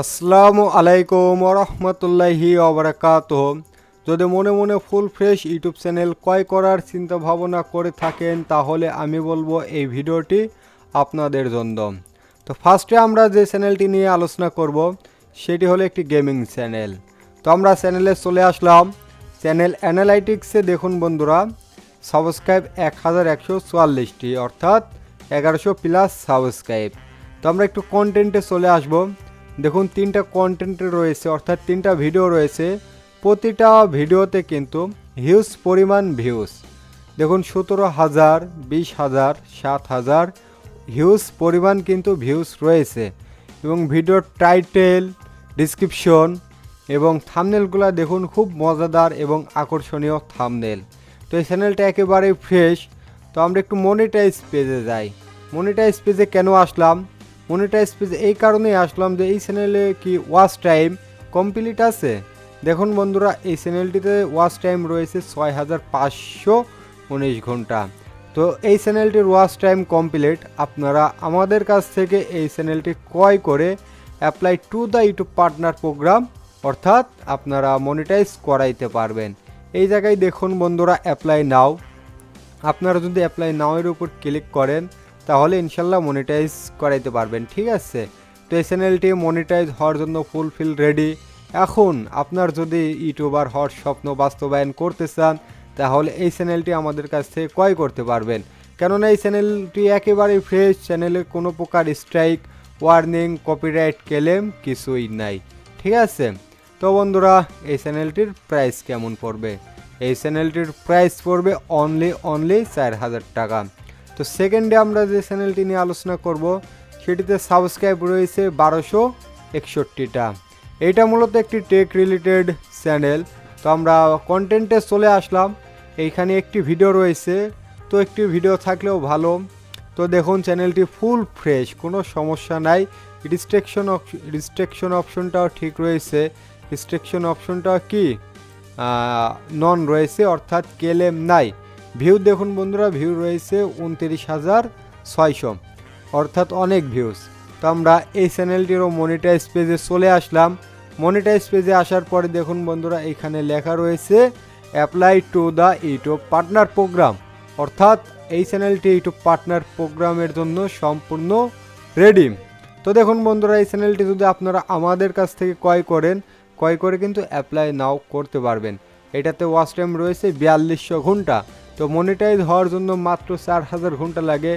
আসসালামু আলাইকুম রহমতুল্লাহি ওবারাকাতুহু। যদি মনে মনে ফুল ফ্রেশ ইউটিউব চ্যানেল ক্রয় করার চিন্তা ভাবনা করে থাকেন তাহলে আমি বলবো এই ভিডিওটি আপনাদের জন্য। তো ফার্স্টে আমরা যে চ্যানেলটি নিয়ে আলোচনা করব সেটি হলো একটি গেমিং চ্যানেল। তো আমরা চ্যানেলে চলে আসলাম। চ্যানেল অ্যানালাইটিক্সে দেখুন বন্ধুরা, সাবস্ক্রাইব 1144টি, অর্থাৎ 1100 প্লাস সাবস্ক্রাইব। তো আমরা একটু কন্টেন্টে চলে আসবো। দেখুন তিনটা কন্টেন্টে রয়েছে, অর্থাৎ তিনটা ভিডিও রয়েছে। প্রতিটা ভিডিওতে কিন্তু হিউজ পরিমাণ ভিউজ। দেখুন 17,000, 20,000, 7,000 হিউজ পরিমাণ কিন্তু ভিউজ রয়েছে। এবং ভিডিওর টাইটেল, ডিসক্রিপশন এবং থাম্বনেলগুলো দেখুন খুব মজাদার এবং আকর্ষণীয় থাম্বনেল। তো এই চ্যানেলটা একেবারেই ফ্রেশ। তো আমরা একটু মনিটাইজ পেজে যাই। মনিটাইজ পেজে কেন আসলাম? মনিটাইজ পেজে এই কারণেই আসলাম যে এই চ্যানেলে কি ওয়াচ টাইম কমপ্লিট আছে। দেখুন বন্ধুরা, এই চ্যানেলটিতে ওয়াচ টাইম রয়েছে 6,519 ঘন্টা। তো এই চ্যানেলটির ওয়াচ টাইম কমপ্লিট। আপনারা আমাদের কাছ থেকে এই চ্যানেলটি ক্রয় করে apply to the YouTube partner program, অর্থাৎ আপনারা মনিটাইজ করাইতে পারবেন। এই জায়গায় দেখুন বন্ধুরা, অ্যাপ্লাই নাও। আপনারা যদি অ্যাপ্লাই নাও এর উপর ক্লিক করেন তাহলে ইনশাল্লাহ মনিটাইজ করাইতে পারবেন, ঠিক আছে। তো এই চ্যানেলটি মনিটাইজ হওয়ার জন্য ফুলফিল রেডি। এখন আপনার যদি ইউটিউবার হওয়ার স্বপ্ন বাস্তবায়ন করতে চান তাহলে এই চ্যানেলটি আমাদের কাছ থেকে ক্রয় করতে পারবেন। কেননা এই চ্যানেলটি একেবারেই ফ্রেশ। চ্যানেলে কোনো প্রকার স্ট্রাইক, ওয়ার্নিং, কপিরাইট ক্লেম কিছুই নাই, ঠিক আছে। তো বন্ধুরা, এই চ্যানেলটির প্রাইস কেমন পড়বে? এই চ্যানেলটির প্রাইস পড়বে অনলি 4,000 টাকা। তো সেকেন্ডে আমরা যে চ্যানেলটি নিয়ে আলোচনা করব সেটিতে সাবস্ক্রাইব রয়েছে 1261টা। এইটা মূলত একটি টেক রিলেটেড চ্যানেল। তো আমরা কন্টেন্টে চলে আসলাম। এইখানে একটি ভিডিও রয়েছে, তো একটি ভিডিও থাকলেও ভালো। তো দেখুন চ্যানেলটি ফুল ফ্রেশ, কোনো সমস্যা নাই। রিস্ট্রিকশন অপশনটাও ঠিক রয়েছে। রিস্ট্রিকশন অপশনটাও কি নন রয়েছে, অর্থাৎ ক্লেম নাই। ভিউ দেখুন বন্ধুরা, ভিউ রয়েছে 29,600, অর্থাৎ অনেক ভিউজ। তো আমরা এই চ্যানেলটিরও মনিটাইজ পেজে চলে আসলাম। মনিটাইজ পেজে আসার পরে দেখুন বন্ধুরা, এখানে লেখা রয়েছে apply to the YouTube partner program, অর্থাৎ এই চ্যানেলটি ইউটিউব পার্টনার প্রোগ্রামের জন্য সম্পূর্ণ রেডি। তো দেখুন বন্ধুরা, এই চ্যানেলটি যদি আপনারা আমাদের কাছ থেকে ক্রয় করে কিন্তু অ্যাপ্লাই নাও করতে পারবেন। এটাতে ওয়াচ টাইম রয়েছে 4200 ঘন্টা। তো মনিটাইজ হওয়ার জন্য মাত্র 4,000 ঘন্টা লাগে।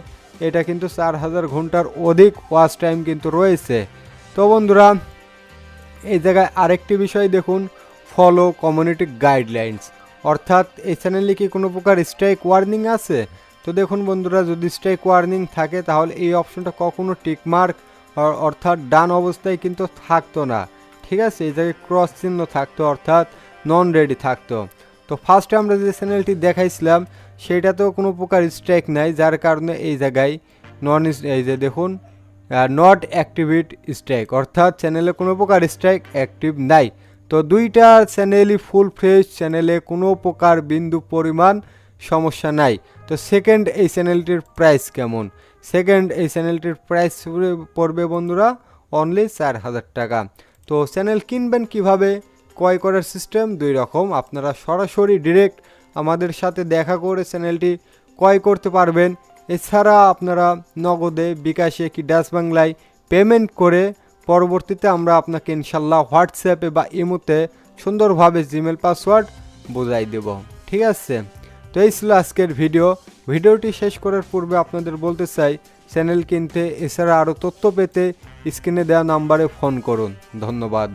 এটা কিন্তু 4,000 ঘন্টার অধিক ওয়াচ টাইম কিন্তু রয়েছে। তো বন্ধুরা, এই জায়গায় আরেকটি বিষয় দেখুন, ফলো কমিউনিটি গাইডলাইন্স, অর্থাৎ এই চ্যানেলে কি কোনো প্রকার স্ট্রাইক ওয়ার্নিং আছে? তো দেখুন বন্ধুরা, যদি স্ট্রাইক ওয়ার্নিং থাকে তাহলে এই অপশনটা কখনো টিকমার্ক অর্থাৎ ডান অবস্থায় কিন্তু থাকতো না, ঠিক আছে। এই জায়গায় ক্রস চিহ্ন থাকতো, অর্থাৎ নন রেডি থাকতো। তো ফার্স্টে আমরা যে চ্যানেলটি দেখাইছিলাম সেইটাতেও কোনো প্রকার স্ট্রাইক নাই, যার কারণে এই জায়গায় এই যে দেখুন নট অ্যাক্টিভেট স্ট্রাইক, অর্থাৎ চ্যানেলে কোনো প্রকার স্ট্রাইক অ্যাক্টিভ নাই। তো দুইটা চ্যানেলই ফুল ফ্রেশ, চ্যানেলে কোনো প্রকার বিন্দু পরিমাণ সমস্যা নাই। তো সেকেন্ড এই চ্যানেলটির প্রাইস কেমন? সেকেন্ড এই চ্যানেলটির প্রাইস পড়বে বন্ধুরা অনলি 4,000 টাকা। তো চ্যানেল কিনবেন কিভাবে? ক্রয় করার সিস্টেম দুই রকম। আপনারা সরাসরি ডিরেক্ট আমাদের সাথে দেখা করে চ্যানেলটি ক্রয় করতে পারবেন। এছাড়া আপনারা নগদে, বিকাশে কি ডাচ বাংলায় পেমেন্ট করে পরবর্তীতে আমরা আপনাকে ইনশাল্লাহ হোয়াটসঅ্যাপে বা ইমোতে সুন্দরভাবে জিমেল পাসওয়ার্ড বোঝাই দেব, ঠিক আছে। তো এই ছিল আজকের ভিডিওটি শেষ করার পূর্বে আপনাদের বলতে চাই, চ্যানেল কিনতে এছাড়া আরও তথ্য পেতে স্ক্রিনে দেওয়া নাম্বারে ফোন করুন। ধন্যবাদ।